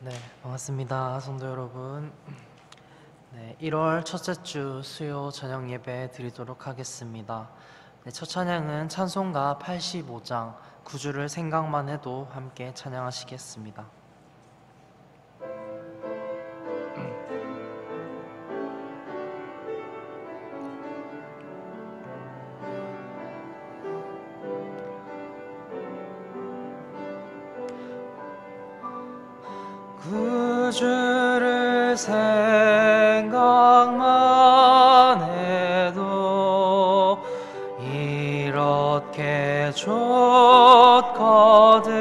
네, 반갑습니다. 성도 여러분. 네, 1월 첫째 주 수요 저녁 예배 드리도록 하겠습니다. 네, 첫 찬양은 찬송가 85장 9주를 생각만 해도 함께 찬양하시겠습니다. 구주를 생각만 해도 이렇게 좋거든.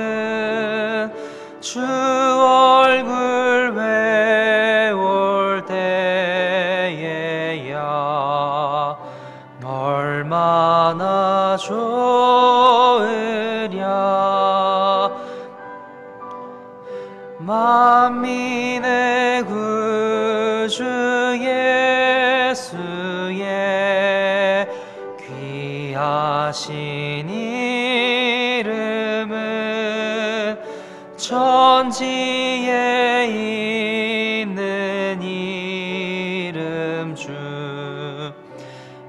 주 얼굴 외울 때에야 얼마나 좋으랴. 만민의 구주 예수의 귀하신 이름은 천지에 있는 이름 중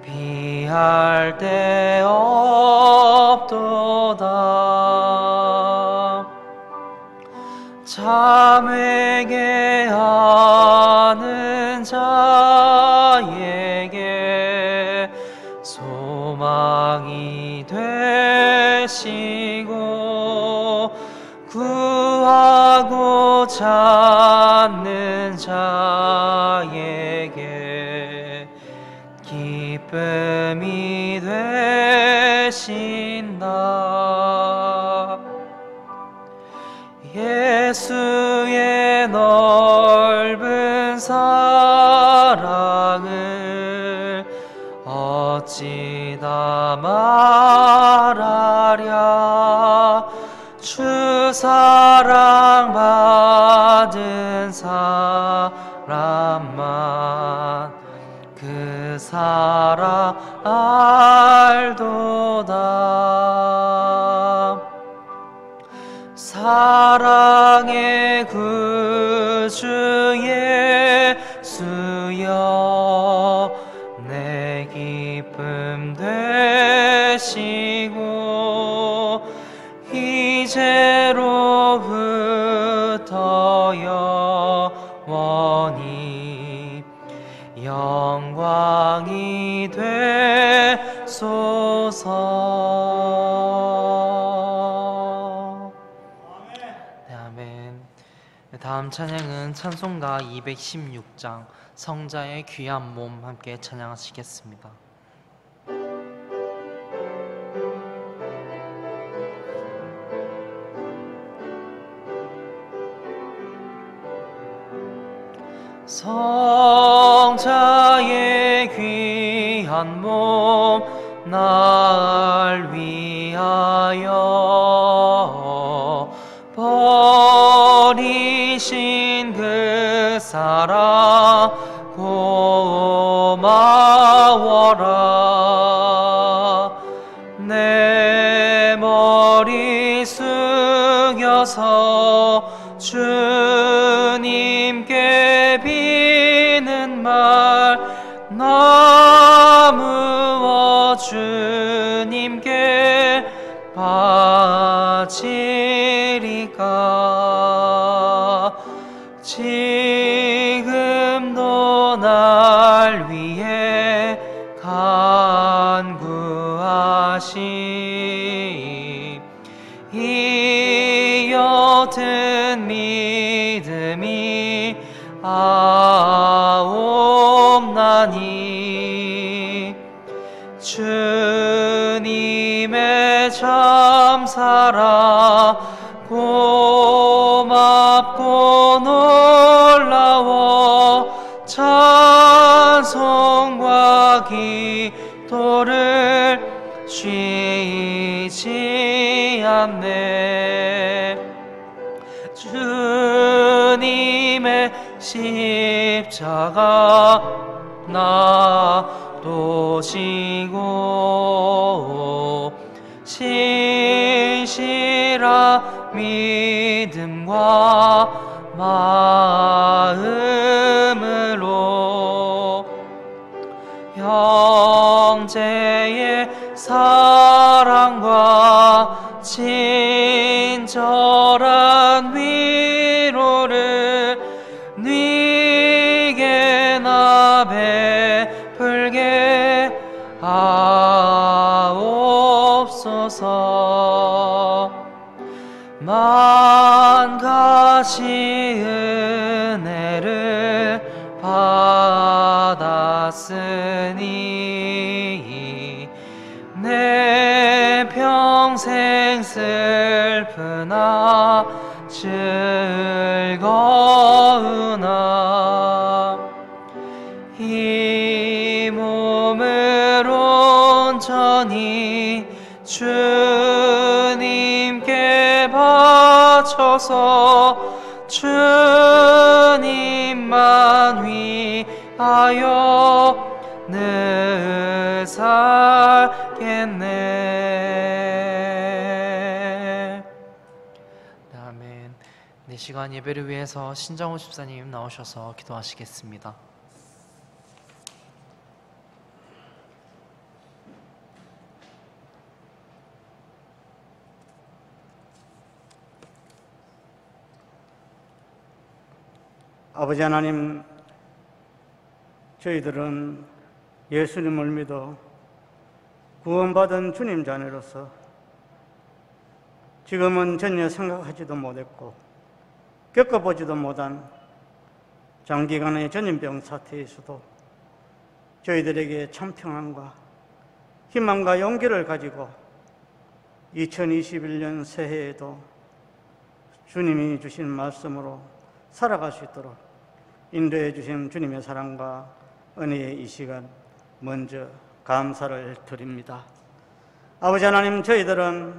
비할 데 없도다. 참 회개하는 자에게 소망이 되시고 구하고 찾는 자에게 기쁨이 되신다. 예수의 넓은 사랑을 어찌 다 말하랴. 주 사랑 받은 사람만 그 사랑 알도다. 사랑의 구주 예수여 내 기쁨 되시고 이제로부터 영원히 영광이 되소서. 다음 찬양은 찬송가 216장 성자의 귀한 몸 함께 찬양하시겠습니다. 성자의 귀한 몸 날 위하여 버리신 그 사랑 고마워라. 내 머리 숙여서 주님께 비는 말 나무어 주님께 바치리까. 지금도 날 위해 간구하시 이 옅은 믿음이 아옵나니. 주님의 참사랑 고맙고 놀라워 찬송과 기도를 쉬지 않네. 주님의 십자가 놔두시고 신실한 믿음과 마음으로 형제의 사랑과 친절한 위로를 네게 나 베풀게 하옵소서. 만 가지 은혜를 받았으니 내 평생 슬프나 즐거우나 이 몸을 온전히 주님께 바쳐서 주님만 위하여 늘 살겠네. 아멘. 이 시간 예배를 위해서 신정호 집사님 나오셔서 기도하시겠습니다. 아버지 하나님, 저희들은 예수님을 믿어 구원받은 주님 자녀로서 지금은 전혀 생각하지도 못했고 겪어보지도 못한 장기간의 전염병 사태에서도 저희들에게 참 평안과 희망과 용기를 가지고 2021년 새해에도 주님이 주신 말씀으로 살아갈 수 있도록 인도해 주신 주님의 사랑과 은혜의 이 시간 먼저 감사를 드립니다. 아버지 하나님, 저희들은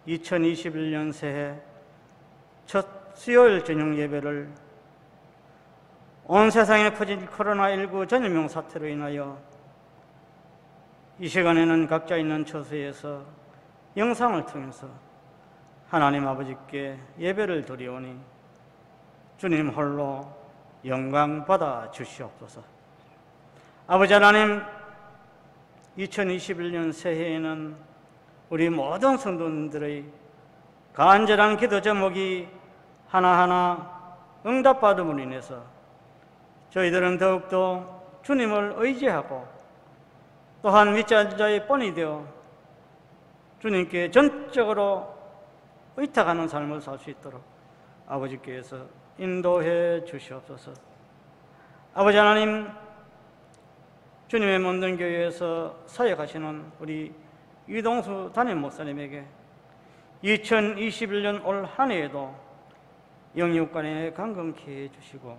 2021년 새해 첫 수요일 저녁 예배를 온 세상에 퍼진 코로나19 전염병 사태로 인하여 이 시간에는 각자 있는 처소에서 영상을 통해서 하나님 아버지께 예배를 드리오니 주님 홀로 영광 받아 주시옵소서. 아버지 하나님, 2021년 새해에는 우리 모든 성도님들의 간절한 기도 제목이 하나하나 응답받음으로 인해서 저희들은 더욱더 주님을 의지하고 또한 믿자의 자의 본이 되어 주님께 전적으로 의탁하는 삶을 살 수 있도록 아버지께서 인도해 주시옵소서. 아버지 하나님, 주님의 몸된 교회에서 사역하시는 우리 이동수 담임 목사님에게 2021년 올 한 해에도 영육간에 강건케 해주시고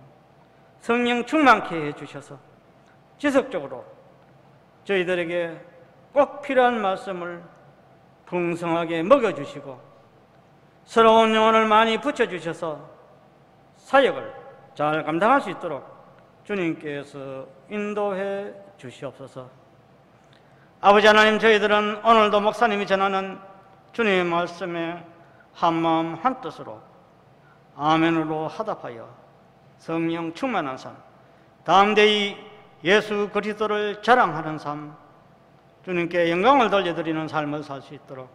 성령 충만케 해주셔서 지속적으로 저희들에게 꼭 필요한 말씀을 풍성하게 먹여주시고 새로운 영혼을 많이 붙여주셔서 사역을 잘 감당할 수 있도록 주님께서 인도해 주시옵소서. 아버지 하나님, 저희들은 오늘도 목사님이 전하는 주님의 말씀에 한마음 한뜻으로 아멘으로 화답하여 성령 충만한 삶, 담대히 예수 그리스도를 자랑하는 삶, 주님께 영광을 돌려드리는 삶을 살 수 있도록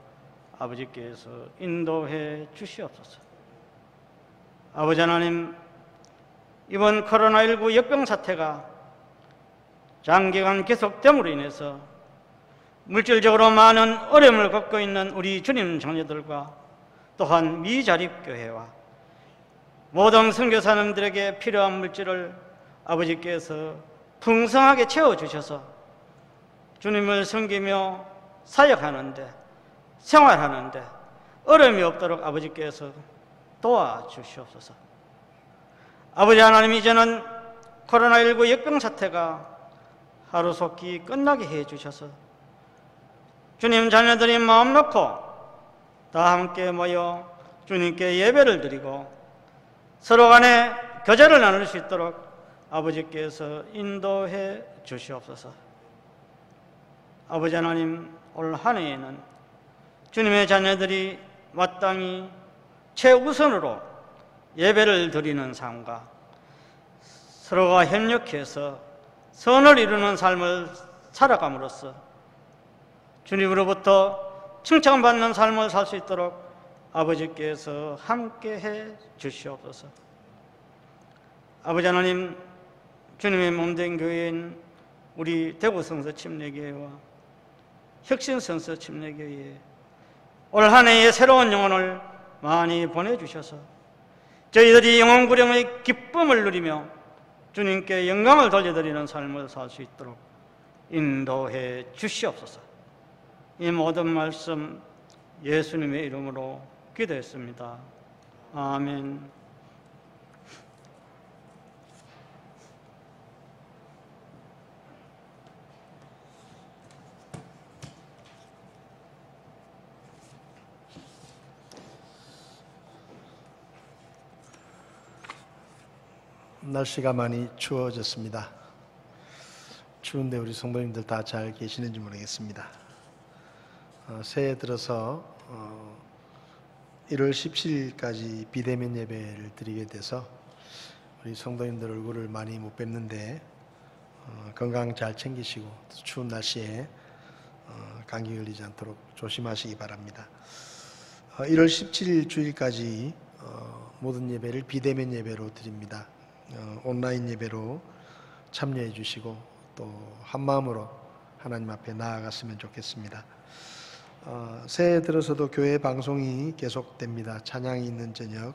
아버지께서 인도해 주시옵소서. 아버지 하나님, 이번 코로나19 역병 사태가 장기간 계속됨으로 인해서 물질적으로 많은 어려움을 겪고 있는 우리 주님 자녀들과 또한 미자립교회와 모든 선교사님들에게 필요한 물질을 아버지께서 풍성하게 채워주셔서 주님을 섬기며 사역하는데 생활하는데 어려움이 없도록 아버지께서 도와주시옵소서. 아버지 하나님, 이제는 코로나19 역병 사태가 하루속히 끝나게 해주셔서 주님 자녀들이 마음 놓고 다 함께 모여 주님께 예배를 드리고 서로 간에 교제를 나눌 수 있도록 아버지께서 인도해 주시옵소서. 아버지 하나님, 올 한 해에는 주님의 자녀들이 마땅히 최우선으로 예배를 드리는 삶과 서로가 협력해서 선을 이루는 삶을 살아감으로써 주님으로부터 칭찬받는 삶을 살 수 있도록 아버지께서 함께해 주시옵소서. 아버지 하나님, 주님의 몸된 교회인 우리 대구성서 침례교회와 혁신성서 침례교회에 올 한 해의 새로운 영혼을 많이 보내주셔서 저희들이 영혼구령의 기쁨을 누리며 주님께 영광을 돌려드리는 삶을 살 수 있도록 인도해 주시옵소서. 이 모든 말씀 예수님의 이름으로 기도했습니다. 아멘. 날씨가 많이 추워졌습니다. 추운데 우리 성도님들 다 잘 계시는지 모르겠습니다. 새해 들어서 1월 17일까지 비대면 예배를 드리게 돼서 우리 성도님들 얼굴을 많이 못 뵙는데 건강 잘 챙기시고 추운 날씨에 감기 걸리지 않도록 조심하시기 바랍니다. 1월 17일 주일까지 모든 예배를 비대면 예배로 드립니다. 온라인 예배로 참여해 주시고 또 한마음으로 하나님 앞에 나아갔으면 좋겠습니다. 새해 들어서도 교회 방송이 계속됩니다. 찬양이 있는 저녁,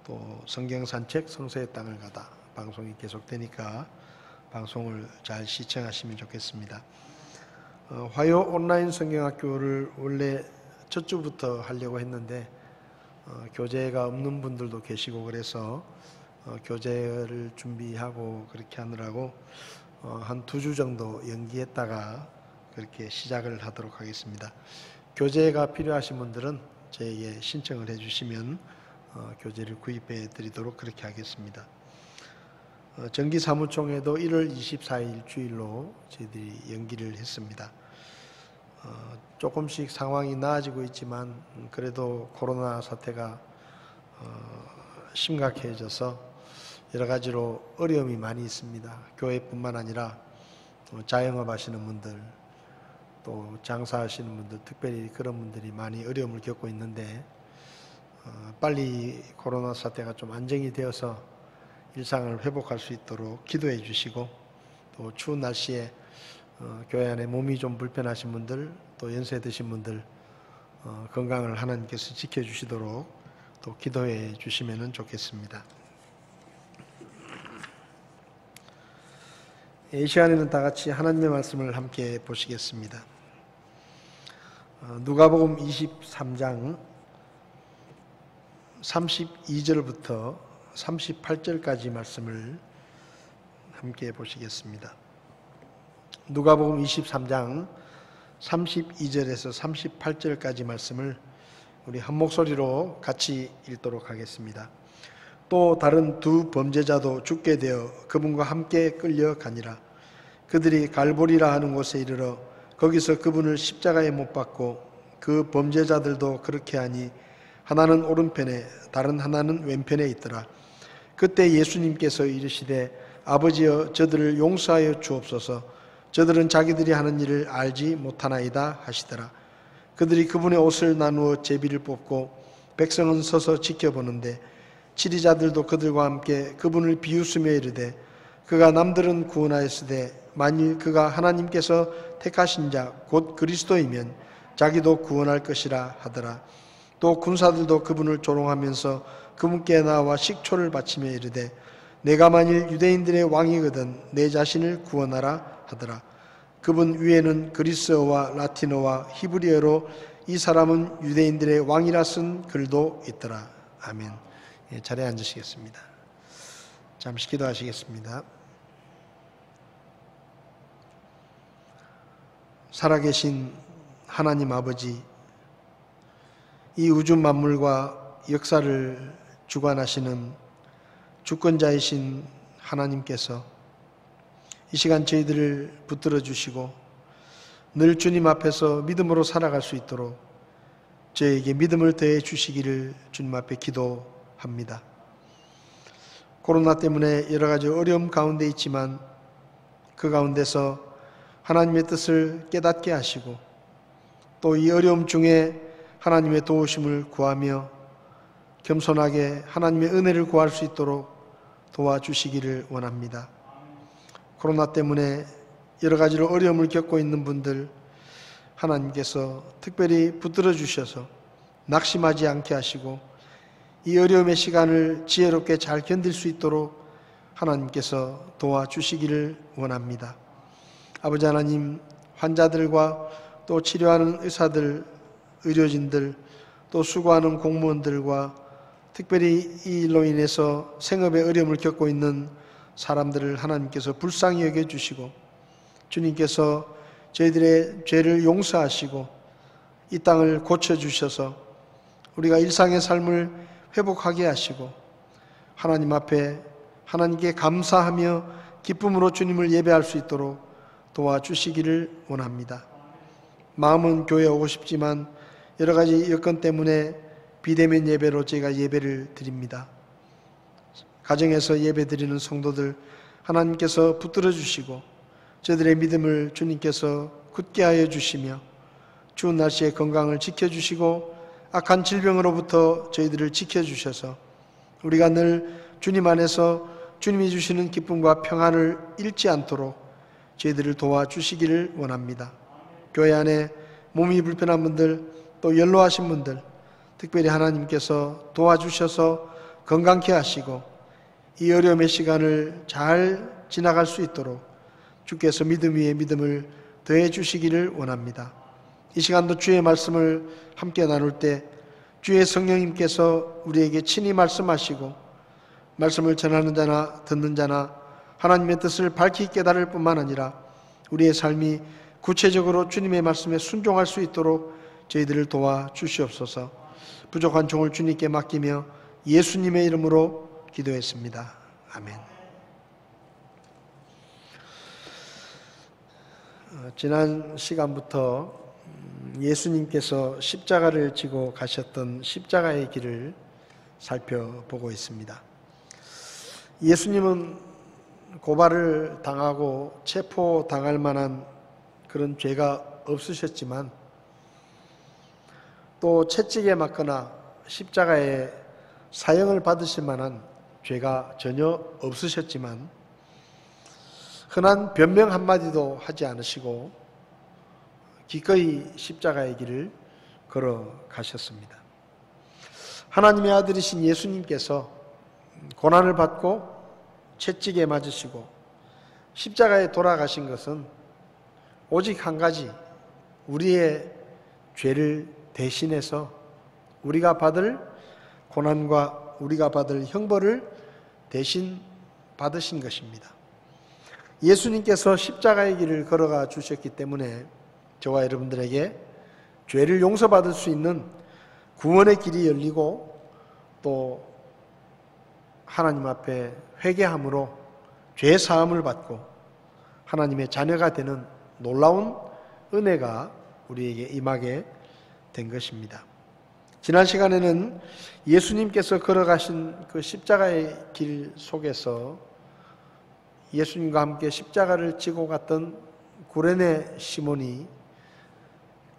또 성경 산책, 성서의 땅을 가다 방송이 계속되니까 방송을 잘 시청하시면 좋겠습니다. 화요 온라인 성경학교를 원래 첫 주부터 하려고 했는데 교재가 없는 분들도 계시고 그래서 교재를 준비하고 그렇게 하느라고 한 2주 정도 연기했다가 그렇게 시작을 하도록 하겠습니다. 교재가 필요하신 분들은 저에게 신청을 해주시면 교재를 구입해 드리도록 그렇게 하겠습니다. 정기사무총회도 1월 24일 주일로 저희들이 연기를 했습니다. 조금씩 상황이 나아지고 있지만 그래도 코로나 사태가 심각해져서 여러 가지로 어려움이 많이 있습니다. 교회뿐만 아니라 자영업 하시는 분들, 또 장사하시는 분들, 특별히 그런 분들이 많이 어려움을 겪고 있는데 빨리 코로나 사태가 좀 안정이 되어서 일상을 회복할 수 있도록 기도해 주시고, 또 추운 날씨에 교회 안에 몸이 좀 불편하신 분들, 또 연세 드신 분들 건강을 하나님께서 지켜주시도록 또 기도해 주시면 좋겠습니다. 이 시간에는 다 같이 하나님의 말씀을 함께 보시겠습니다. 누가복음 23장 32절부터 38절까지 말씀을 함께 보시겠습니다. 누가복음 23장 32절에서 38절까지 말씀을 우리 한 목소리로 같이 읽도록 하겠습니다. 또 다른 두 범죄자도 죽게 되어 그분과 함께 끌려가니라. 그들이 갈보리라 하는 곳에 이르러 거기서 그분을 십자가에 못 박고 그 범죄자들도 그렇게 하니 하나는 오른편에 다른 하나는 왼편에 있더라. 그때 예수님께서 이르시되 아버지여 저들을 용서하여 주옵소서. 저들은 자기들이 하는 일을 알지 못하나이다 하시더라. 그들이 그분의 옷을 나누어 제비를 뽑고 백성은 서서 지켜보는데 치리자들도 그들과 함께 그분을 비웃으며 이르되 그가 남들은 구원하였으되 만일 그가 하나님께서 택하신 자 곧 그리스도이면 자기도 구원할 것이라 하더라. 또 군사들도 그분을 조롱하면서 그분께 나와 식초를 바치며 이르되 내가 만일 유대인들의 왕이거든 내 자신을 구원하라 하더라. 그분 위에는 그리스어와 라틴어와 히브리어로 이 사람은 유대인들의 왕이라 쓴 글도 있더라. 아멘. 자리에 앉으시겠습니다. 잠시 기도하시겠습니다. 살아계신 하나님 아버지, 이 우주 만물과 역사를 주관하시는 주권자이신 하나님께서 이 시간 저희들을 붙들어 주시고 늘 주님 앞에서 믿음으로 살아갈 수 있도록 저에게 믿음을 더해 주시기를 주님 앞에 기도합니다. 코로나 때문에 여러 가지 어려움 가운데 있지만 그 가운데서 하나님의 뜻을 깨닫게 하시고 또 이 어려움 중에 하나님의 도우심을 구하며 겸손하게 하나님의 은혜를 구할 수 있도록 도와주시기를 원합니다. 코로나 때문에 여러 가지로 어려움을 겪고 있는 분들 하나님께서 특별히 붙들어 주셔서 낙심하지 않게 하시고 이 어려움의 시간을 지혜롭게 잘 견딜 수 있도록 하나님께서 도와주시기를 원합니다. 아버지 하나님, 환자들과 또 치료하는 의사들, 의료진들, 또 수고하는 공무원들과 특별히 이 일로 인해서 생업의 어려움을 겪고 있는 사람들을 하나님께서 불쌍히 여겨주시고 주님께서 저희들의 죄를 용서하시고 이 땅을 고쳐주셔서 우리가 일상의 삶을 회복하게 하시고 하나님 앞에 하나님께 감사하며 기쁨으로 주님을 예배할 수 있도록 도와주시기를 원합니다. 마음은 교회에 오고 싶지만 여러 가지 여건 때문에 비대면 예배로 제가 예배를 드립니다. 가정에서 예배 드리는 성도들 하나님께서 붙들어 주시고 저들의 믿음을 주님께서 굳게 하여 주시며 추운 날씨에 건강을 지켜주시고 악한 질병으로부터 저희들을 지켜주셔서 우리가 늘 주님 안에서 주님이 주시는 기쁨과 평안을 잃지 않도록 저희들을 도와주시기를 원합니다. 교회 안에 몸이 불편한 분들 또 연로하신 분들 특별히 하나님께서 도와주셔서 건강케 하시고 이 어려움의 시간을 잘 지나갈 수 있도록 주께서 믿음 위에 믿음을 더해 주시기를 원합니다. 이 시간도 주의 말씀을 함께 나눌 때 주의 성령님께서 우리에게 친히 말씀하시고 말씀을 전하는 자나 듣는 자나 하나님의 뜻을 밝히 깨달을 뿐만 아니라 우리의 삶이 구체적으로 주님의 말씀에 순종할 수 있도록 저희들을 도와주시옵소서. 부족한 종을 주님께 맡기며 예수님의 이름으로 기도했습니다. 아멘. 지난 시간부터 예수님께서 십자가를 지고 가셨던 십자가의 길을 살펴보고 있습니다. 예수님은 고발을 당하고 체포당할 만한 그런 죄가 없으셨지만 또 채찍에 맞거나 십자가에 사형을 받으실 만한 죄가 전혀 없으셨지만 흔한 변명 한마디도 하지 않으시고 기꺼이 십자가의 길을 걸어가셨습니다. 하나님의 아들이신 예수님께서 고난을 받고 채찍에 맞으시고 십자가에 돌아가신 것은 오직 한 가지, 우리의 죄를 대신해서 우리가 받을 고난과 우리가 받을 형벌을 대신 받으신 것입니다. 예수님께서 십자가의 길을 걸어가 주셨기 때문에 저와 여러분들에게 죄를 용서받을 수 있는 구원의 길이 열리고 또 하나님 앞에 회개함으로 죄 사함을 받고 하나님의 자녀가 되는 놀라운 은혜가 우리에게 임하게 된 것입니다. 지난 시간에는 예수님께서 걸어가신 그 십자가의 길 속에서 예수님과 함께 십자가를 지고 갔던 구레네 시몬이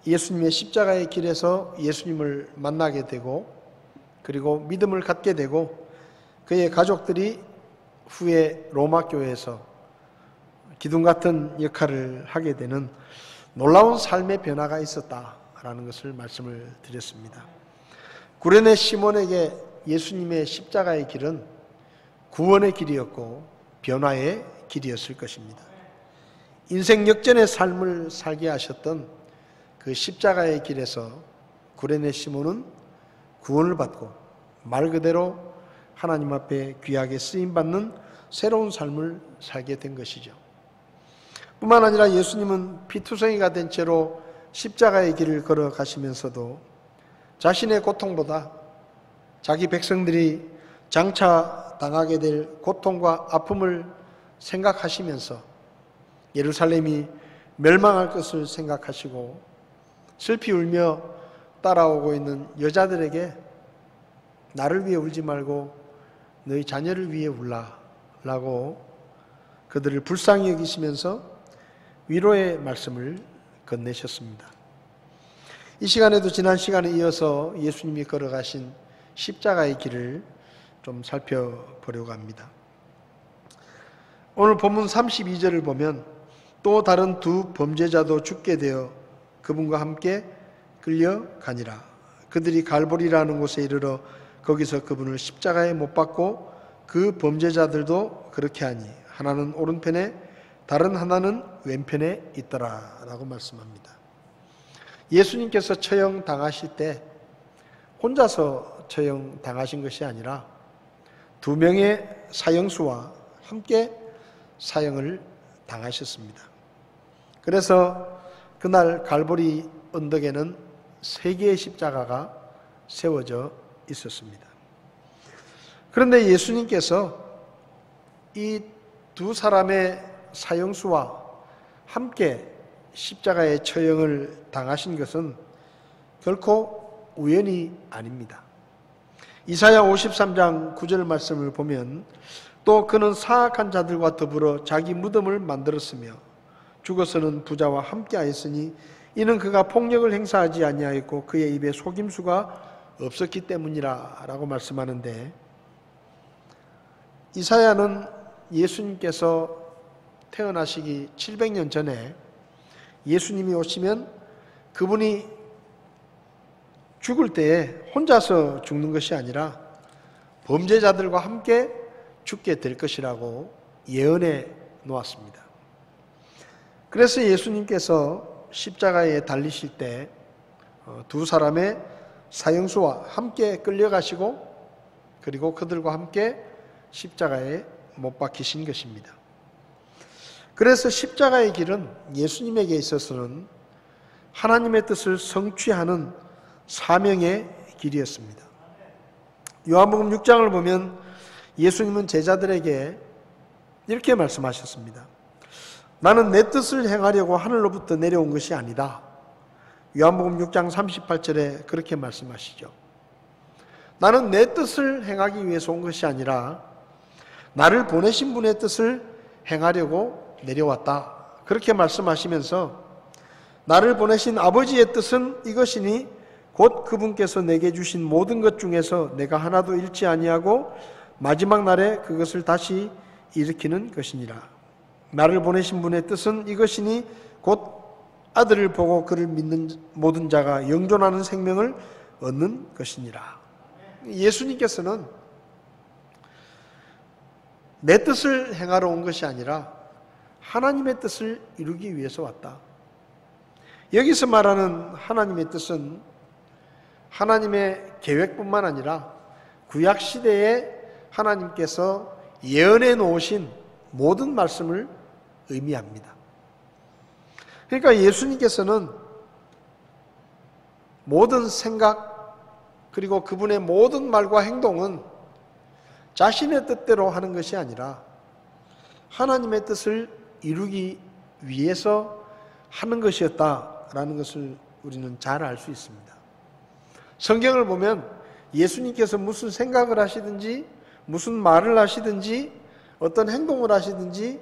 예수님의 십자가의 길에서 예수님을 만나게 되고 그리고 믿음을 갖게 되고 그의 가족들이 후에 로마 교회에서 기둥 같은 역할을 하게 되는 놀라운 삶의 변화가 있었다라는 것을 말씀을 드렸습니다. 구레네 시몬에게 예수님의 십자가의 길은 구원의 길이었고 변화의 길이었을 것입니다. 인생 역전의 삶을 살게 하셨던 그 십자가의 길에서 구레네 시몬은 구원을 받고 말 그대로 하나님 앞에 귀하게 쓰임받는 새로운 삶을 살게 된 것이죠. 뿐만 아니라 예수님은 피투성이가 된 채로 십자가의 길을 걸어가시면서도 자신의 고통보다 자기 백성들이 장차 당하게 될 고통과 아픔을 생각하시면서 예루살렘이 멸망할 것을 생각하시고 슬피 울며 따라오고 있는 여자들에게 나를 위해 울지 말고 너희 자녀를 위해 울라라고 그들을 불쌍히 여기시면서 위로의 말씀을 건네셨습니다. 이 시간에도 지난 시간에 이어서 예수님이 걸어가신 십자가의 길을 좀 살펴보려고 합니다. 오늘 본문 32절을 보면 또 다른 두 범죄자도 죽게 되어 그분과 함께 끌려가니라. 그들이 갈보리라는 곳에 이르러 거기서 그분을 십자가에 못 박고 그 범죄자들도 그렇게 하니 하나는 오른편에 다른 하나는 왼편에 있더라 라고 말씀합니다. 예수님께서 처형당하실 때 혼자서 처형당하신 것이 아니라 두 명의 사형수와 함께 사형을 당하셨습니다. 그래서 그날 갈보리 언덕에는 세 개의 십자가가 세워져 있었습니다. 그런데 예수님께서 이 두 사람의 사형수와 함께 십자가의 처형을 당하신 것은 결코 우연이 아닙니다. 이사야 53장 9절 말씀을 보면 또 그는 사악한 자들과 더불어 자기 무덤을 만들었으며 죽어서는 부자와 함께하였으니 이는 그가 폭력을 행사하지 아니하였고 그의 입에 속임수가 없었기 때문이라 라고 말씀하는데, 이사야는 예수님께서 태어나시기 700년 전에 예수님이 오시면 그분이 죽을 때에 혼자서 죽는 것이 아니라 범죄자들과 함께 죽게 될 것이라고 예언해 놓았습니다. 그래서 예수님께서 십자가에 달리실 때 두 사람의 사형수와 함께 끌려가시고 그리고 그들과 함께 십자가에 못 박히신 것입니다. 그래서 십자가의 길은 예수님에게 있어서는 하나님의 뜻을 성취하는 사명의 길이었습니다. 요한복음 6장을 보면 예수님은 제자들에게 이렇게 말씀하셨습니다. 나는 내 뜻을 행하려고 하늘로부터 내려온 것이 아니다. 요한복음 6장 38절에 그렇게 말씀하시죠. 나는 내 뜻을 행하기 위해서 온 것이 아니라 나를 보내신 분의 뜻을 행하려고 내려왔다. 그렇게 말씀하시면서 나를 보내신 아버지의 뜻은 이것이니 곧 그분께서 내게 주신 모든 것 중에서 내가 하나도 잃지 아니하고 마지막 날에 그것을 다시 일으키는 것이니라. 나를 보내신 분의 뜻은 이것이니 곧 아들을 보고 그를 믿는 모든 자가 영존하는 생명을 얻는 것이니라. 예수님께서는 내 뜻을 행하러 온 것이 아니라 하나님의 뜻을 이루기 위해서 왔다. 여기서 말하는 하나님의 뜻은 하나님의 계획뿐만 아니라 구약시대에 하나님께서 예언해 놓으신 모든 말씀을 의미합니다. 그러니까 예수님께서는 모든 생각 그리고 그분의 모든 말과 행동은 자신의 뜻대로 하는 것이 아니라 하나님의 뜻을 이루기 위해서 하는 것이었다라는 것을 우리는 잘 알 수 있습니다. 성경을 보면 예수님께서 무슨 생각을 하시든지 무슨 말을 하시든지 어떤 행동을 하시든지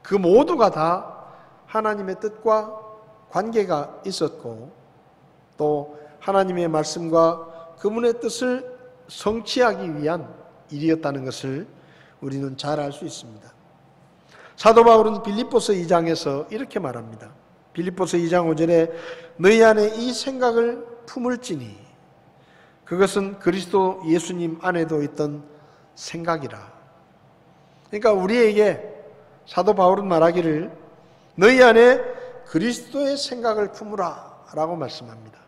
그 모두가 다 하나님의 뜻과 관계가 있었고 또 하나님의 말씀과 그분의 뜻을 성취하기 위한 일이었다는 것을 우리는 잘 알 수 있습니다. 사도 바울은 빌립보서 2장에서 이렇게 말합니다. 빌립보서 2장 5절에 너희 안에 이 생각을 품을지니 그것은 그리스도 예수님 안에도 있던 생각이라. 그러니까 우리에게 사도 바울은 말하기를 너희 안에 그리스도의 생각을 품으라 라고 말씀합니다.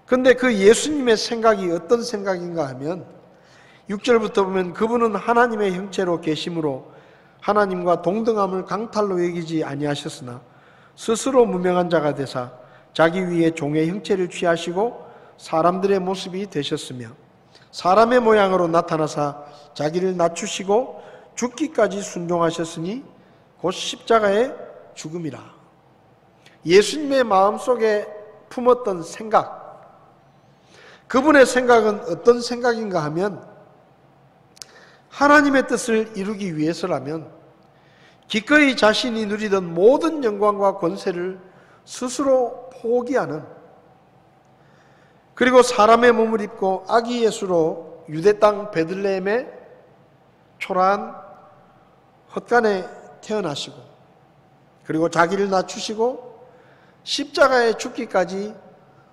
그런데 그 예수님의 생각이 어떤 생각인가 하면 6절부터 보면 그분은 하나님의 형체로 계심으로 하나님과 동등함을 강탈로 여기지 아니하셨으나 스스로 무명한 자가 되사 자기 위에 종의 형체를 취하시고 사람들의 모습이 되셨으며 사람의 모양으로 나타나사 자기를 낮추시고 죽기까지 순종하셨으니 곧 십자가의 죽음이라. 예수님의 마음속에 품었던 생각, 그분의 생각은 어떤 생각인가 하면 하나님의 뜻을 이루기 위해서라면 기꺼이 자신이 누리던 모든 영광과 권세를 스스로 포기하는, 그리고 사람의 몸을 입고 아기 예수로 유대 땅 베들레헴의 초라한 헛간에 태어나시고, 그리고 자기를 낮추시고 십자가에 죽기까지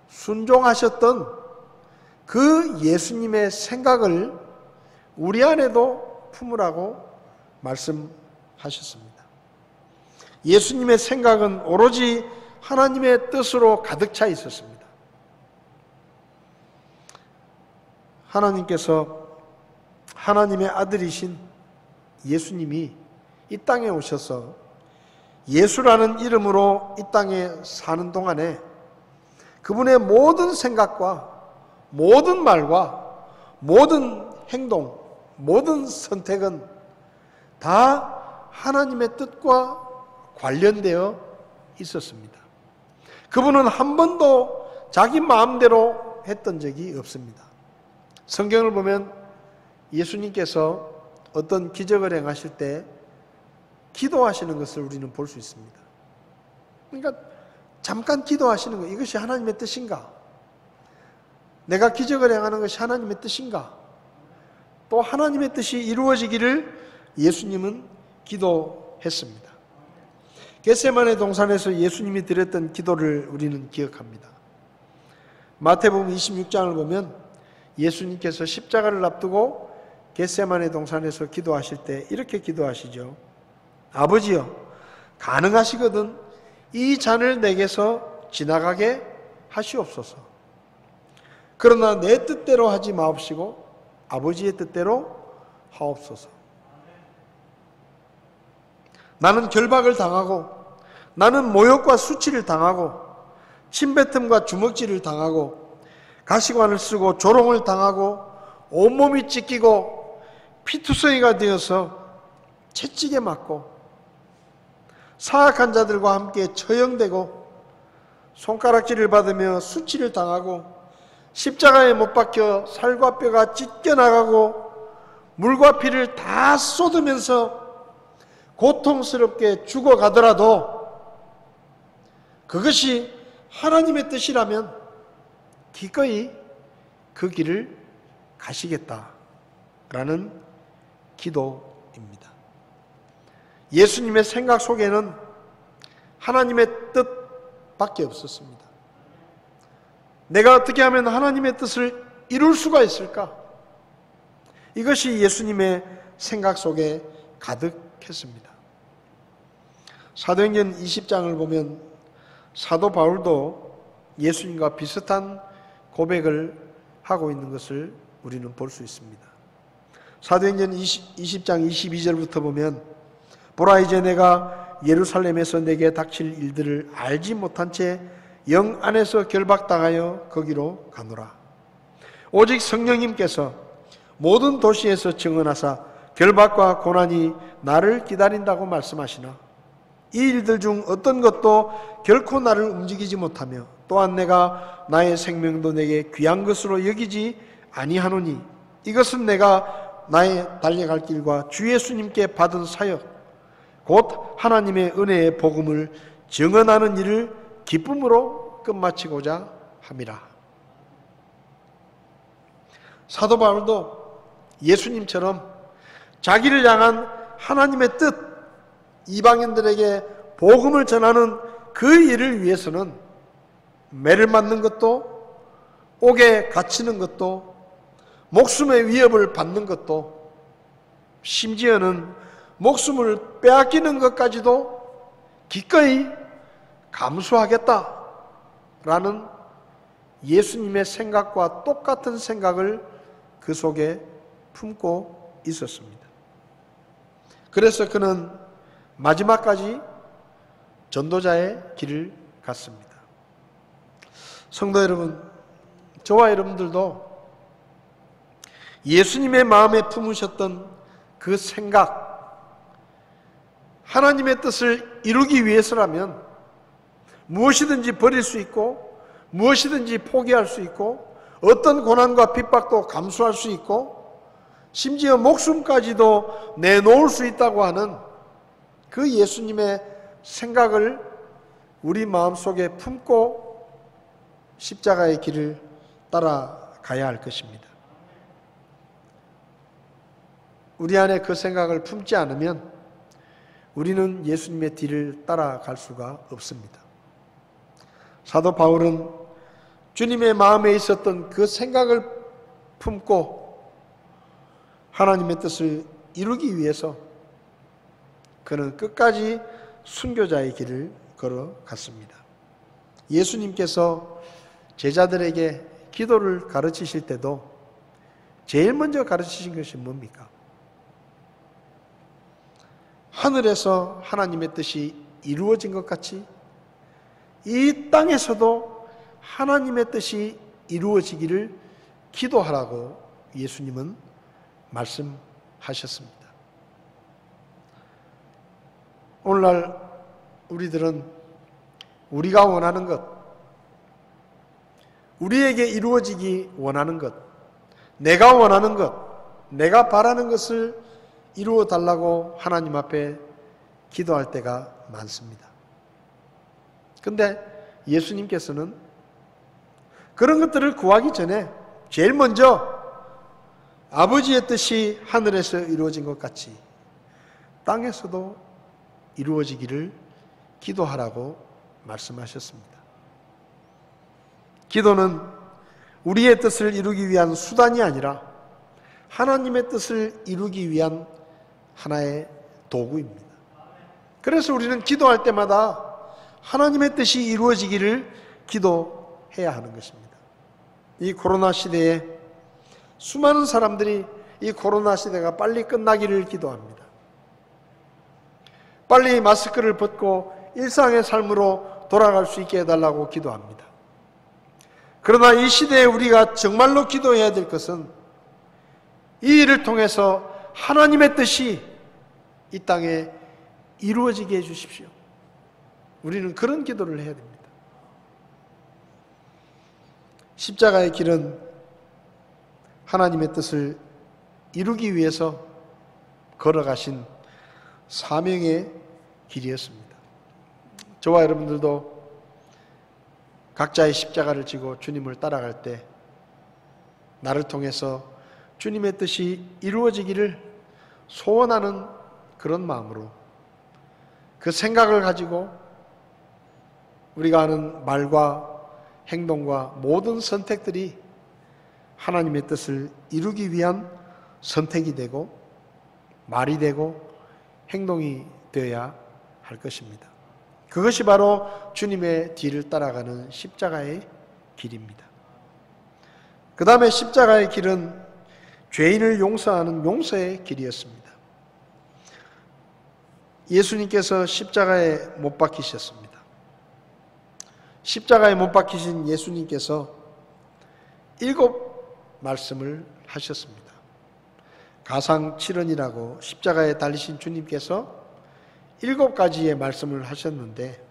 순종하셨던 그 예수님의 생각을 우리 안에도 품으라고 말씀하셨습니다. 예수님의 생각은 오로지 하나님의 뜻으로 가득 차 있었습니다. 하나님께서 하나님의 아들이신 예수님이 이 땅에 오셔서 예수라는 이름으로 이 땅에 사는 동안에 그분의 모든 생각과 모든 말과 모든 행동, 모든 선택은 다 하나님의 뜻과 관련되어 있었습니다. 그분은 한 번도 자기 마음대로 했던 적이 없습니다. 성경을 보면 예수님께서 어떤 기적을 행하실 때 기도하시는 것을 우리는 볼 수 있습니다. 그러니까 잠깐 기도하시는 것, 이것이 하나님의 뜻인가? 내가 기적을 행하는 것이 하나님의 뜻인가? 또 하나님의 뜻이 이루어지기를 예수님은 기도했습니다. 겟세마네 동산에서 예수님이 드렸던 기도를 우리는 기억합니다. 마태복음 26장을 보면 예수님께서 십자가를 앞두고 겟세마네 동산에서 기도하실 때 이렇게 기도하시죠. 아버지여, 가능하시거든 이 잔을 내게서 지나가게 하시옵소서. 그러나 내 뜻대로 하지 마옵시고 아버지의 뜻대로 하옵소서. 나는 결박을 당하고, 나는 모욕과 수치를 당하고, 침뱉음과 주먹질을 당하고, 가시관을 쓰고 조롱을 당하고, 온몸이 찢기고 피투성이가 되어서 채찍에 맞고, 사악한 자들과 함께 처형되고, 손가락질을 받으며 수치를 당하고, 십자가에 못 박혀 살과 뼈가 찢겨나가고 물과 피를 다 쏟으면서 고통스럽게 죽어가더라도 그것이 하나님의 뜻이라면 기꺼이 그 길을 가시겠다라는 기도입니다. 예수님의 생각 속에는 하나님의 뜻밖에 없었습니다. 내가 어떻게 하면 하나님의 뜻을 이룰 수가 있을까? 이것이 예수님의 생각 속에 가득했습니다. 사도행전 20장을 보면 사도 바울도 예수님과 비슷한 고백을 하고 있는 것을 우리는 볼 수 있습니다. 사도행전 20장 22절부터 보면 보라, 이제 내가 예루살렘에서 내게 닥칠 일들을 알지 못한 채 영 안에서 결박당하여 거기로 가노라. 오직 성령님께서 모든 도시에서 증언하사 결박과 고난이 나를 기다린다고 말씀하시나 이 일들 중 어떤 것도 결코 나를 움직이지 못하며 또한 내가 나의 생명도 내게 귀한 것으로 여기지 아니하노니 이것은 내가 나의 달려갈 길과 주 예수님께 받은 사역 곧 하나님의 은혜의 복음을 증언하는 일을 기쁨으로 끝마치고자 함이라. 사도 바울도 예수님처럼 자기를 향한 하나님의 뜻, 이방인들에게 복음을 전하는 그 일을 위해서는 매를 맞는 것도, 옥에 갇히는 것도, 목숨의 위협을 받는 것도, 심지어는 목숨을 빼앗기는 것까지도 기꺼이 감수하겠다라는 예수님의 생각과 똑같은 생각을 그 속에 품고 있었습니다. 그래서 그는 마지막까지 전도자의 길을 갔습니다. 성도 여러분, 저와 여러분들도 예수님의 마음에 품으셨던 그 생각, 하나님의 뜻을 이루기 위해서라면 무엇이든지 버릴 수 있고 무엇이든지 포기할 수 있고 어떤 고난과 핍박도 감수할 수 있고 심지어 목숨까지도 내놓을 수 있다고 하는 그 예수님의 생각을 우리 마음속에 품고 십자가의 길을 따라가야 할 것입니다. 우리 안에 그 생각을 품지 않으면 우리는 예수님의 뒤를 따라갈 수가 없습니다. 사도 바울은 주님의 마음에 있었던 그 생각을 품고 하나님의 뜻을 이루기 위해서 그는 끝까지 순교자의 길을 걸어갔습니다. 예수님께서 제자들에게 기도를 가르치실 때도 제일 먼저 가르치신 것이 뭡니까? 하늘에서 하나님의 뜻이 이루어진 것 같이 이 땅에서도 하나님의 뜻이 이루어지기를 기도하라고 예수님은 말씀하셨습니다. 오늘날 우리들은 우리가 원하는 것, 우리에게 이루어지기 원하는 것, 내가 원하는 것, 내가 바라는 것을 이루어 달라고 하나님 앞에 기도할 때가 많습니다. 그런데 예수님께서는 그런 것들을 구하기 전에 제일 먼저 아버지의 뜻이 하늘에서 이루어진 것 같이 땅에서도 이루어지기를 기도하라고 말씀하셨습니다. 기도는 우리의 뜻을 이루기 위한 수단이 아니라 하나님의 뜻을 이루기 위한 하나의 도구입니다. 그래서 우리는 기도할 때마다 하나님의 뜻이 이루어지기를 기도해야 하는 것입니다. 이 코로나 시대에 수많은 사람들이 이 코로나 시대가 빨리 끝나기를 기도합니다. 빨리 마스크를 벗고 일상의 삶으로 돌아갈 수 있게 해달라고 기도합니다. 그러나 이 시대에 우리가 정말로 기도해야 될 것은 이 일을 통해서 하나님의 뜻이 이 땅에 이루어지게 해주십시오. 우리는 그런 기도를 해야 됩니다. 십자가의 길은 하나님의 뜻을 이루기 위해서 걸어가신 사명의 길이었습니다. 저와 여러분들도 각자의 십자가를 지고 주님을 따라갈 때 나를 통해서 주님의 뜻이 이루어지기를 소원하는 그런 마음으로 그 생각을 가지고 우리가 하는 말과 행동과 모든 선택들이 하나님의 뜻을 이루기 위한 선택이 되고 말이 되고 행동이 되어야 할 것입니다. 그것이 바로 주님의 뒤를 따라가는 십자가의 길입니다. 그 다음에 십자가의 길은 죄인을 용서하는 용서의 길이었습니다. 예수님께서 십자가에 못 박히셨습니다. 십자가에 못 박히신 예수님께서 7 말씀을 하셨습니다. 가상 7언이라고 십자가에 달리신 주님께서 7가지의 말씀을 하셨는데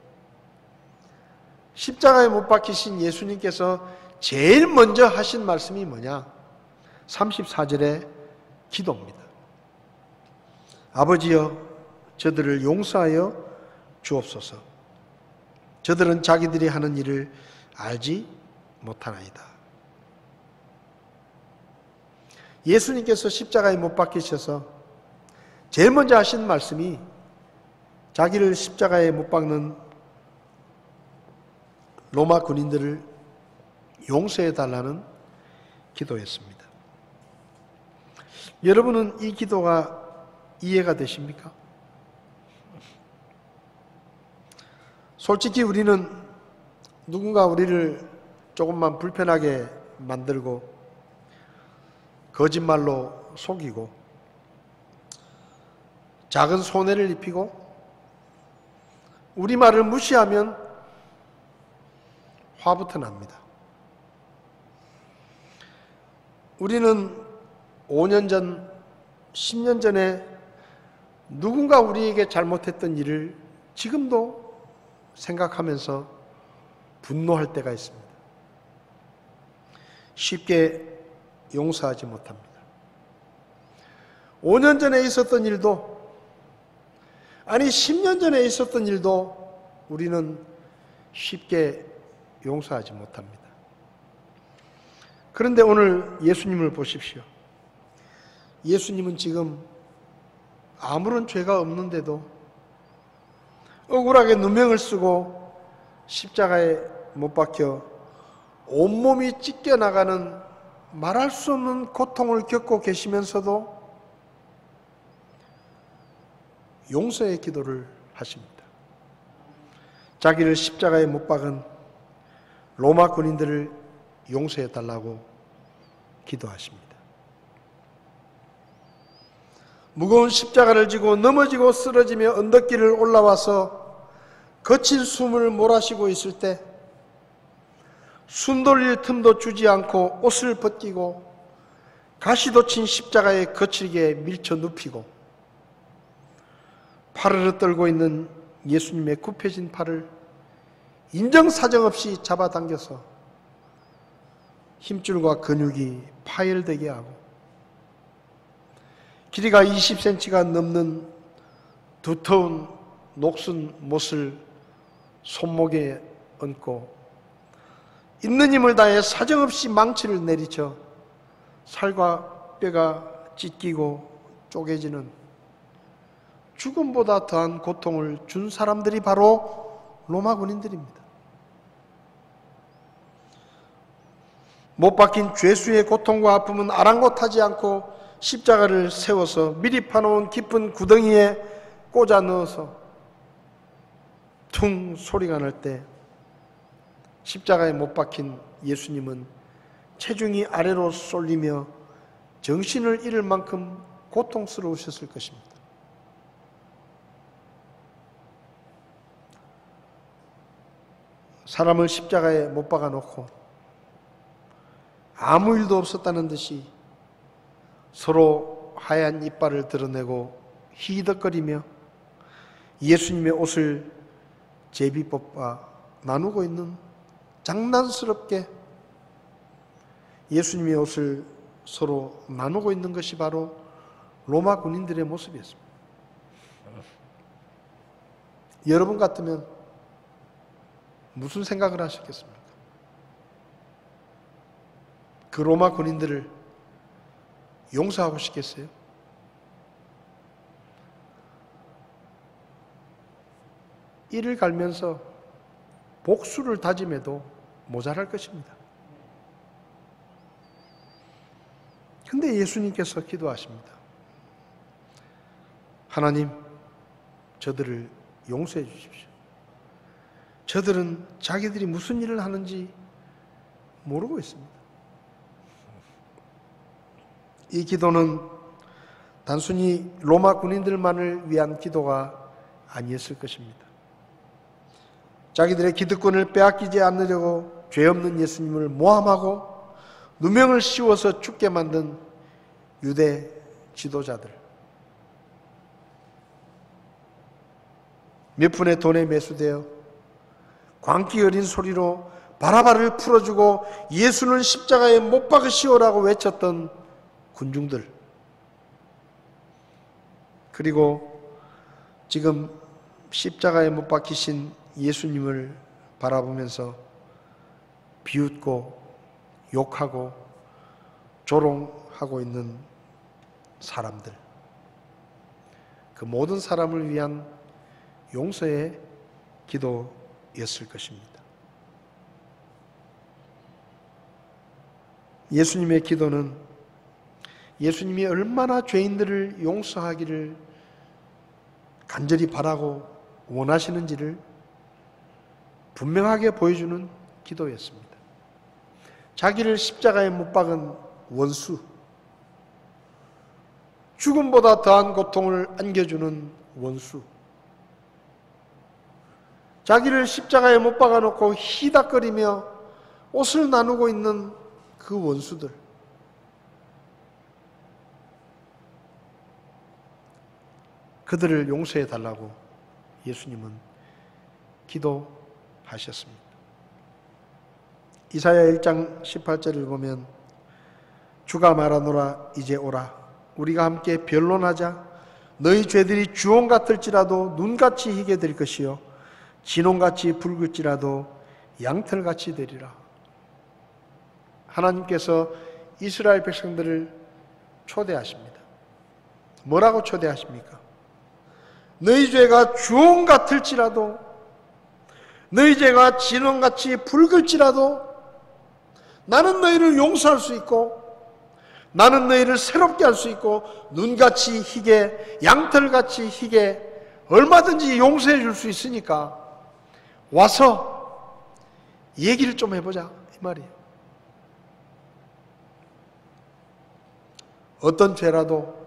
십자가에 못 박히신 예수님께서 제일 먼저 하신 말씀이 뭐냐? 34절의 기도입니다. 아버지여 저들을 용서하여 주옵소서. 저들은 자기들이 하는 일을 알지 못하나이다. 예수님께서 십자가에 못 박히셔서 제일 먼저 하신 말씀이 자기를 십자가에 못 박는 로마 군인들을 용서해 달라는 기도였습니다. 여러분은 이 기도가 이해가 되십니까? 솔직히 우리는 누군가 우리를 조금만 불편하게 만들고 거짓말로 속이고 작은 손해를 입히고 우리 말을 무시하면 화부터 납니다. 우리는 5년 전, 10년 전에 누군가 우리에게 잘못했던 일을 지금도 생각하면서 분노할 때가 있습니다. 쉽게 용서하지 못합니다. 5년 전에 있었던 일도, 아니 10년 전에 있었던 일도 우리는 쉽게 용서하지 못합니다. 그런데 오늘 예수님을 보십시오. 예수님은 지금 아무런 죄가 없는데도 억울하게 누명을 쓰고 십자가에 못 박혀 온몸이 찢겨나가는 말할 수 없는 고통을 겪고 계시면서도 용서의 기도를 하십니다. 자기를 십자가에 못 박은 로마 군인들을 용서해 달라고 기도하십니다. 무거운 십자가를 지고 넘어지고 쓰러지며 언덕길을 올라와서 거친 숨을 몰아쉬고 있을 때 숨 돌릴 틈도 주지 않고 옷을 벗기고 가시도 친 십자가에 거칠게 밀쳐 눕히고 파르르 떨고 있는 예수님의 굽혀진 팔을 인정사정 없이 잡아당겨서 힘줄과 근육이 파열되게 하고 길이가 20cm가 넘는 두터운 녹슨 못을 손목에 얹고 있는 힘을 다해 사정없이 망치를 내리쳐 살과 뼈가 찢기고 쪼개지는 죽음보다 더한 고통을 준 사람들이 바로 로마 군인들입니다. 못 박힌 죄수의 고통과 아픔은 아랑곳하지 않고 십자가를 세워서 미리 파놓은 깊은 구덩이에 꽂아 넣어서 퉁 소리가 날 때 십자가에 못 박힌 예수님은 체중이 아래로 쏠리며 정신을 잃을 만큼 고통스러우셨을 것입니다. 사람을 십자가에 못 박아 놓고 아무 일도 없었다는 듯이 서로 하얀 이빨을 드러내고 히덕거리며 예수님의 옷을 제비 뽑아 나누고 있는, 장난스럽게 예수님의 옷을 서로 나누고 있는 것이 바로 로마 군인들의 모습이었습니다. 여러분 같으면 무슨 생각을 하셨겠습니까? 그 로마 군인들을 용서하고 싶겠어요? 이를 갈면서 복수를 다짐해도 모자랄 것입니다. 근데 예수님께서 기도하십니다. 하나님, 저들을 용서해 주십시오. 저들은 자기들이 무슨 일을 하는지 모르고 있습니다. 이 기도는 단순히 로마 군인들만을 위한 기도가 아니었을 것입니다. 자기들의 기득권을 빼앗기지 않으려고 죄 없는 예수님을 모함하고 누명을 씌워서 죽게 만든 유대 지도자들, 몇 푼의 돈에 매수되어 광기 어린 소리로 바라바를 풀어주고 예수는 십자가에 못 박으시오라고 외쳤던 군중들, 그리고 지금 십자가에 못 박히신 예수님을 바라보면서 비웃고 욕하고 조롱하고 있는 사람들, 그 모든 사람을 위한 용서의 기도였을 것입니다. 예수님의 기도는 예수님이 얼마나 죄인들을 용서하기를 간절히 바라고 원하시는지를 분명하게 보여주는 기도였습니다. 자기를 십자가에 못 박은 원수, 죽음보다 더한 고통을 안겨주는 원수, 자기를 십자가에 못 박아놓고 히닥거리며 옷을 나누고 있는 그 원수들, 그들을 용서해 달라고 예수님은 기도하셨습니다. 이사야 1장 18절을 보면 주가 말하노라 이제 오라 우리가 함께 변론하자. 너희 죄들이 주홍 같을지라도 눈같이 희게 될 것이요 진홍같이 붉을지라도 양털같이 되리라. 하나님께서 이스라엘 백성들을 초대하십니다. 뭐라고 초대하십니까? 너희 죄가 주홍 같을지라도, 너희 죄가 진홍같이 붉을지라도 나는 너희를 용서할 수 있고, 나는 너희를 새롭게 할 수 있고, 눈같이 희게, 양털같이 희게 얼마든지 용서해 줄 수 있으니까 와서 얘기를 좀 해보자, 이 말이에요. 어떤 죄라도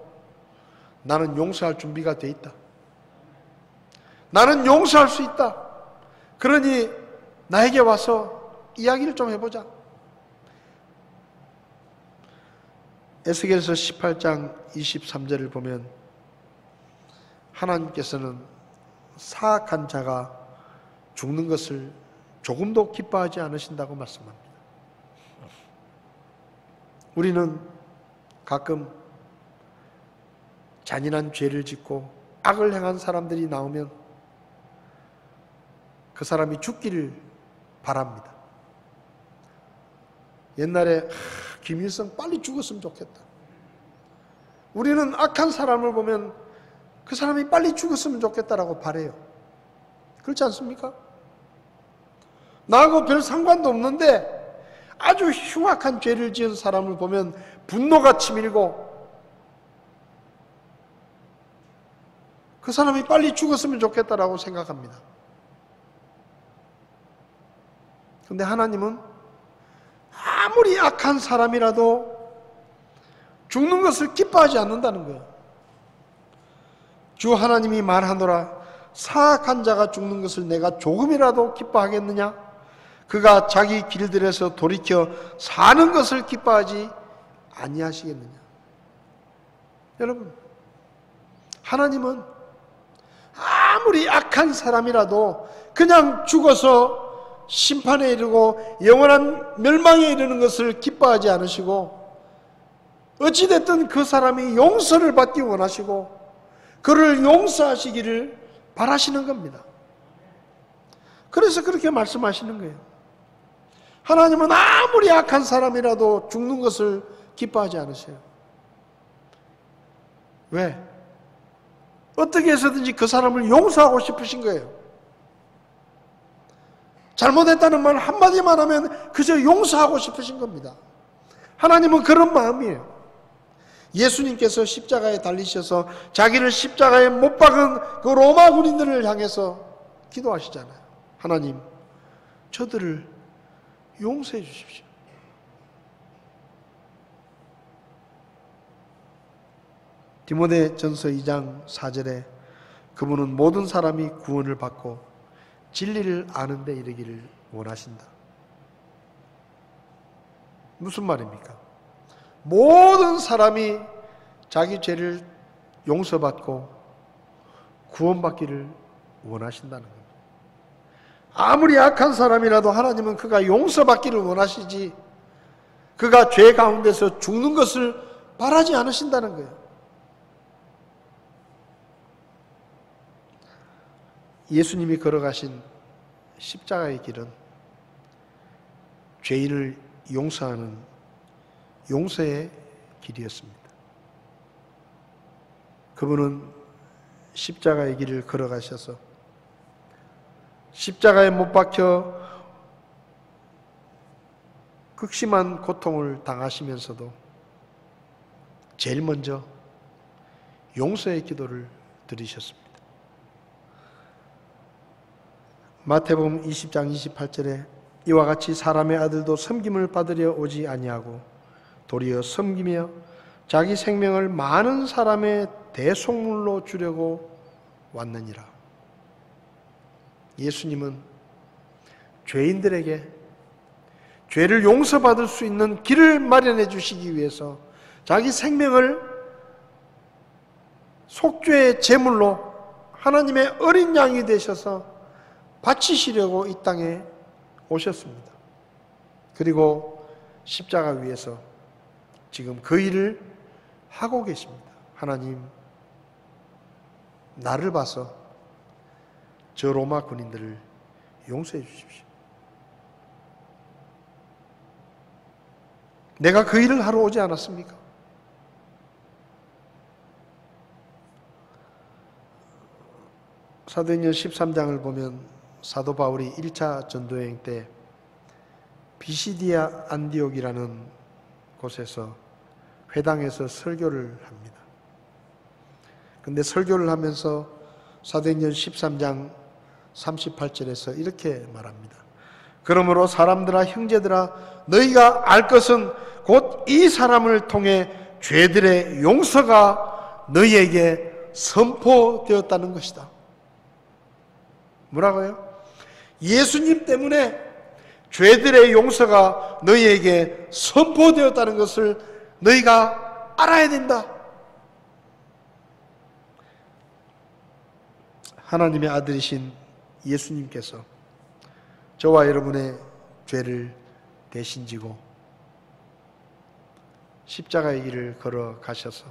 나는 용서할 준비가 돼 있다. 나는 용서할 수 있다. 그러니 나에게 와서 이야기를 좀 해보자. 에스겔서 18장 23절을 보면 하나님께서는 사악한 자가 죽는 것을 조금도 기뻐하지 않으신다고 말씀합니다. 우리는 가끔 잔인한 죄를 짓고 악을 행한 사람들이 나오면 그 사람이 죽기를 바랍니다. 옛날에 김일성 빨리 죽었으면 좋겠다. 우리는 악한 사람을 보면 그 사람이 빨리 죽었으면 좋겠다라고 바래요. 그렇지 않습니까? 나하고 별 상관도 없는데 아주 흉악한 죄를 지은 사람을 보면 분노가 치밀고 그 사람이 빨리 죽었으면 좋겠다라고 생각합니다. 그런데 하나님은 아무리 악한 사람이라도 죽는 것을 기뻐하지 않는다는 거예요. 주 하나님이 말하노라, 사악한 자가 죽는 것을 내가 조금이라도 기뻐하겠느냐? 그가 자기 길들에서 돌이켜 사는 것을 기뻐하지 아니하시겠느냐? 여러분, 하나님은 아무리 악한 사람이라도 그냥 죽어서 심판에 이르고 영원한 멸망에 이르는 것을 기뻐하지 않으시고, 어찌됐든 그 사람이 용서를 받기 원하시고 그를 용서하시기를 바라시는 겁니다. 그래서 그렇게 말씀하시는 거예요. 하나님은 아무리 악한 사람이라도 죽는 것을 기뻐하지 않으세요. 왜? 어떻게 해서든지 그 사람을 용서하고 싶으신 거예요. 잘못했다는 말 한마디만 하면 그저 용서하고 싶으신 겁니다. 하나님은 그런 마음이에요. 예수님께서 십자가에 달리셔서 자기를 십자가에 못 박은 그 로마 군인들을 향해서 기도하시잖아요. 하나님, 저들을 용서해 주십시오. 디모데전서 2장 4절에 그분은 모든 사람이 구원을 받고 진리를 아는 데 이르기를 원하신다. 무슨 말입니까? 모든 사람이 자기 죄를 용서받고 구원받기를 원하신다는 겁니다. 아무리 악한 사람이라도 하나님은 그가 용서받기를 원하시지 그가 죄 가운데서 죽는 것을 바라지 않으신다는 거예요. 예수님이 걸어가신 십자가의 길은 죄인을 용서하는 용서의 길이었습니다. 그분은 십자가의 길을 걸어가셔서 십자가에 못 박혀 극심한 고통을 당하시면서도 제일 먼저 용서의 기도를 드리셨습니다. 마태복음 20장 28절에 이와 같이 사람의 아들도 섬김을 받으려 오지 아니하고 도리어 섬기며 자기 생명을 많은 사람의 대속물로 주려고 왔느니라. 예수님은 죄인들에게 죄를 용서받을 수 있는 길을 마련해 주시기 위해서 자기 생명을 속죄의 제물로 하나님의 어린 양이 되셔서 바치시려고 이 땅에 오셨습니다. 그리고 십자가 위에서 지금 그 일을 하고 계십니다. 하나님, 나를 봐서 저 로마 군인들을 용서해 주십시오. 내가 그 일을 하러 오지 않았습니까? 사도행전 13장을 보면 사도 바울이 1차 전도여행 때 비시디아 안디옥이라는 곳에서 회당에서 설교를 합니다. 근데 설교를 하면서 사도행전 13장 38절에서 이렇게 말합니다. 그러므로 사람들아, 형제들아, 너희가 알 것은 곧 이 사람을 통해 죄들의 용서가 너희에게 선포되었다는 것이다. 뭐라고요? 예수님 때문에 죄들의 용서가 너희에게 선포되었다는 것을 너희가 알아야 된다. 하나님의 아들이신 예수님께서 저와 여러분의 죄를 대신 지고 십자가의 길을 걸어가셔서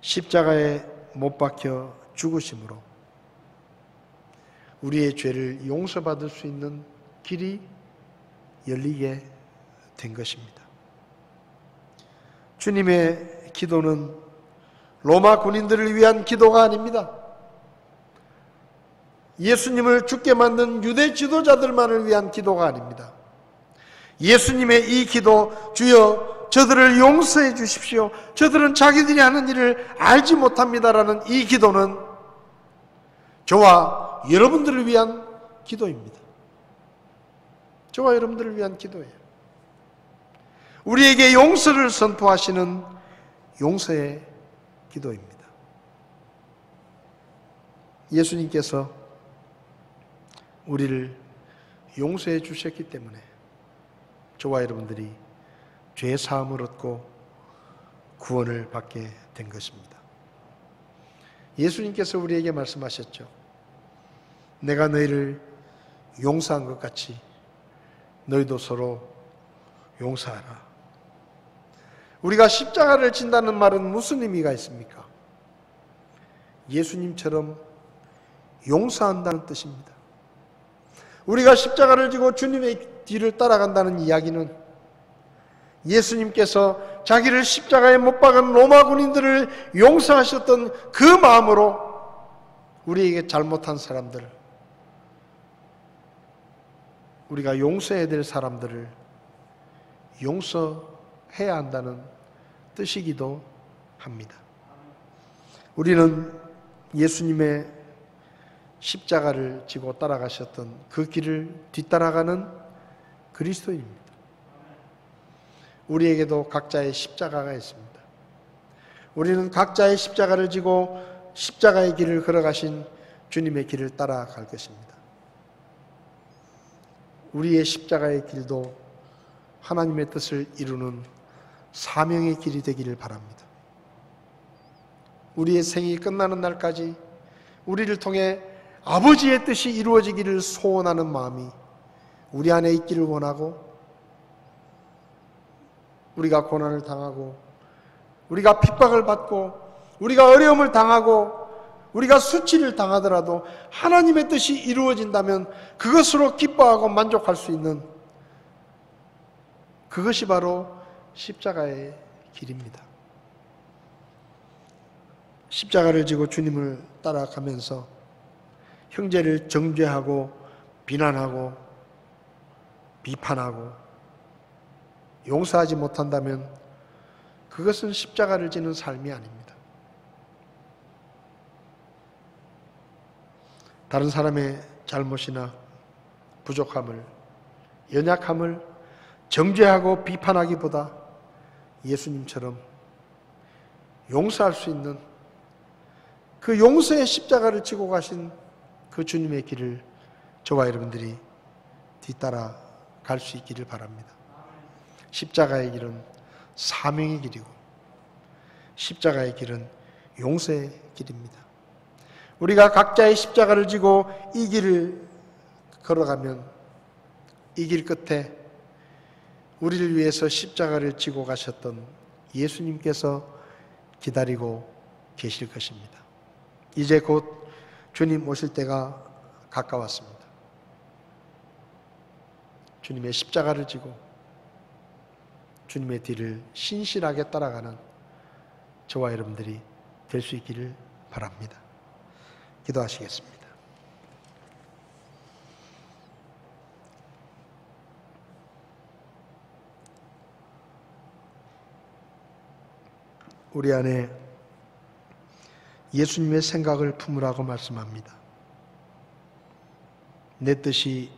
십자가에 못 박혀 죽으심으로 우리의 죄를 용서받을 수 있는 길이 열리게 된 것입니다. 주님의 기도는 로마 군인들을 위한 기도가 아닙니다. 예수님을 죽게 만든 유대 지도자들만을 위한 기도가 아닙니다. 예수님의 이 기도, 주여 저들을 용서해 주십시오. 저들은 자기들이 하는 일을 알지 못합니다라는 이 기도는 저와 여러분들을 위한 기도입니다. 저와 여러분들을 위한 기도예요. 우리에게 용서를 선포하시는 용서의 기도입니다. 예수님께서 우리를 용서해 주셨기 때문에 저와 여러분들이 죄 사함을 얻고 구원을 받게 된 것입니다. 예수님께서 우리에게 말씀하셨죠. 내가 너희를 용서한 것 같이 너희도 서로 용서하라. 우리가 십자가를 진다는 말은 무슨 의미가 있습니까? 예수님처럼 용서한다는 뜻입니다. 우리가 십자가를 지고 주님의 뒤를 따라간다는 이야기는 예수님께서 자기를 십자가에 못 박은 로마 군인들을 용서하셨던 그 마음으로 우리에게 잘못한 사람들, 우리가 용서해야 될 사람들을 용서해야 한다는 뜻이기도 합니다. 우리는 예수님의 십자가를 지고 따라가셨던 그 길을 뒤따라가는 그리스도인입니다. 우리에게도 각자의 십자가가 있습니다. 우리는 각자의 십자가를 지고 십자가의 길을 걸어가신 주님의 길을 따라갈 것입니다. 우리의 십자가의 길도 하나님의 뜻을 이루는 사명의 길이 되기를 바랍니다. 우리의 생이 끝나는 날까지 우리를 통해 아버지의 뜻이 이루어지기를 소원하는 마음이 우리 안에 있기를 원하고, 우리가 고난을 당하고 우리가 핍박을 받고 우리가 어려움을 당하고 우리가 수치를 당하더라도 하나님의 뜻이 이루어진다면 그것으로 기뻐하고 만족할 수 있는 그것이 바로 십자가의 길입니다. 십자가를 지고 주님을 따라가면서 형제를 정죄하고 비난하고 비판하고 용서하지 못한다면 그것은 십자가를 지는 삶이 아닙니다. 다른 사람의 잘못이나 부족함을, 연약함을 정죄하고 비판하기보다 예수님처럼 용서할 수 있는 그 용서의 십자가를 지고 가신 그 주님의 길을 저와 여러분들이 뒤따라 갈 수 있기를 바랍니다. 십자가의 길은 사명의 길이고 십자가의 길은 용서의 길입니다. 우리가 각자의 십자가를 지고 이 길을 걸어가면 이 길 끝에 우리를 위해서 십자가를 지고 가셨던 예수님께서 기다리고 계실 것입니다. 이제 곧 주님 오실 때가 가까웠습니다. 주님의 십자가를 지고 주님의 뒤를 신실하게 따라가는 저와 여러분들이 될 수 있기를 바랍니다. 기도하시겠습니다. 우리 안에 예수님의 생각을 품으라고 말씀합니다. 내 뜻이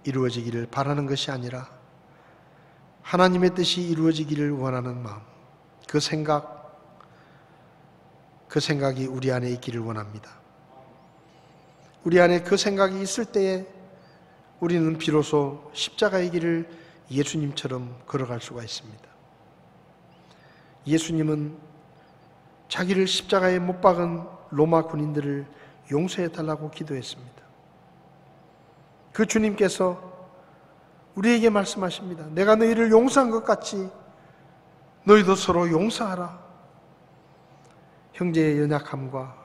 이루어지기를 바라는 것이 아니라 하나님의 뜻이 이루어지기를 원하는 마음, 그 생각이 우리 안에 있기를 원합니다. 우리 안에 그 생각이 있을 때에 우리는 비로소 십자가의 길을 예수님처럼 걸어갈 수가 있습니다. 예수님은 자기를 십자가에 못 박은 로마 군인들을 용서해 달라고 기도했습니다. 그 주님께서 우리에게 말씀하십니다. 내가 너희를 용서한 것 같이 너희도 서로 용서하라. 형제의 연약함과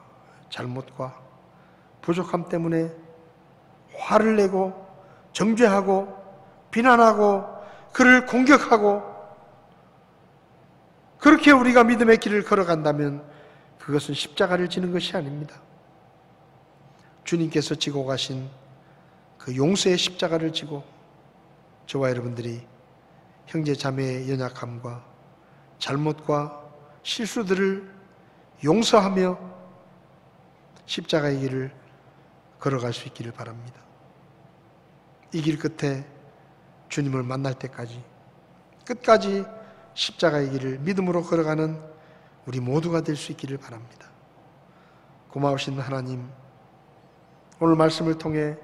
잘못과 부족함 때문에 화를 내고 정죄하고 비난하고 그를 공격하고 그렇게 우리가 믿음의 길을 걸어간다면 그것은 십자가를 지는 것이 아닙니다. 주님께서 지고 가신 그 용서의 십자가를 지고 저와 여러분들이 형제 자매의 연약함과 잘못과 실수들을 용서하며 십자가의 길을 걸어갈 수 있기를 바랍니다. 이 길 끝에 주님을 만날 때까지 끝까지 십자가의 길을 믿음으로 걸어가는 우리 모두가 될 수 있기를 바랍니다. 고마우신 하나님, 오늘 말씀을 통해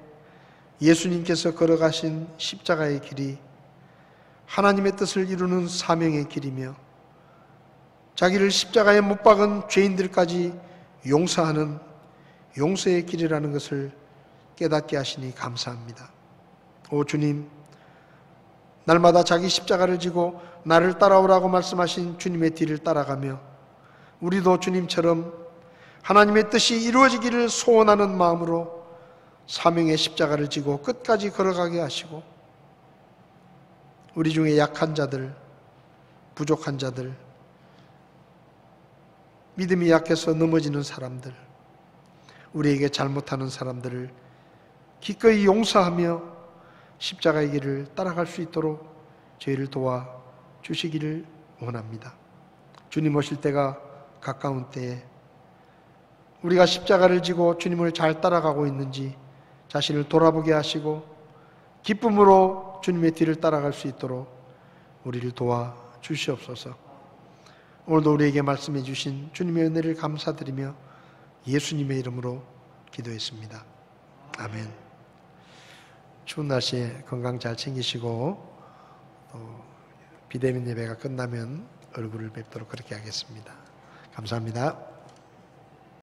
예수님께서 걸어가신 십자가의 길이 하나님의 뜻을 이루는 사명의 길이며 자기를 십자가에 못 박은 죄인들까지 용서하는 용서의 길이라는 것을 깨닫게 하시니 감사합니다. 오 주님, 날마다 자기 십자가를 지고 나를 따라오라고 말씀하신 주님의 뒤를 따라가며 우리도 주님처럼 하나님의 뜻이 이루어지기를 소원하는 마음으로 사명의 십자가를 지고 끝까지 걸어가게 하시고 우리 중에 약한 자들, 부족한 자들, 믿음이 약해서 넘어지는 사람들, 우리에게 잘못하는 사람들을 기꺼이 용서하며 십자가의 길을 따라갈 수 있도록 저희를 도와 주시기를 원합니다. 주님 오실 때가 가까운 때에 우리가 십자가를 지고 주님을 잘 따라가고 있는지 자신을 돌아보게 하시고 기쁨으로 주님의 뒤를 따라갈 수 있도록 우리를 도와 주시옵소서. 오늘도 우리에게 말씀해 주신 주님의 은혜를 감사드리며 예수님의 이름으로 기도했습니다. 아멘. 추운 날씨에 건강 잘 챙기시고 또 비대면 예배가 끝나면 얼굴을 뵙도록 그렇게 하겠습니다. 감사합니다.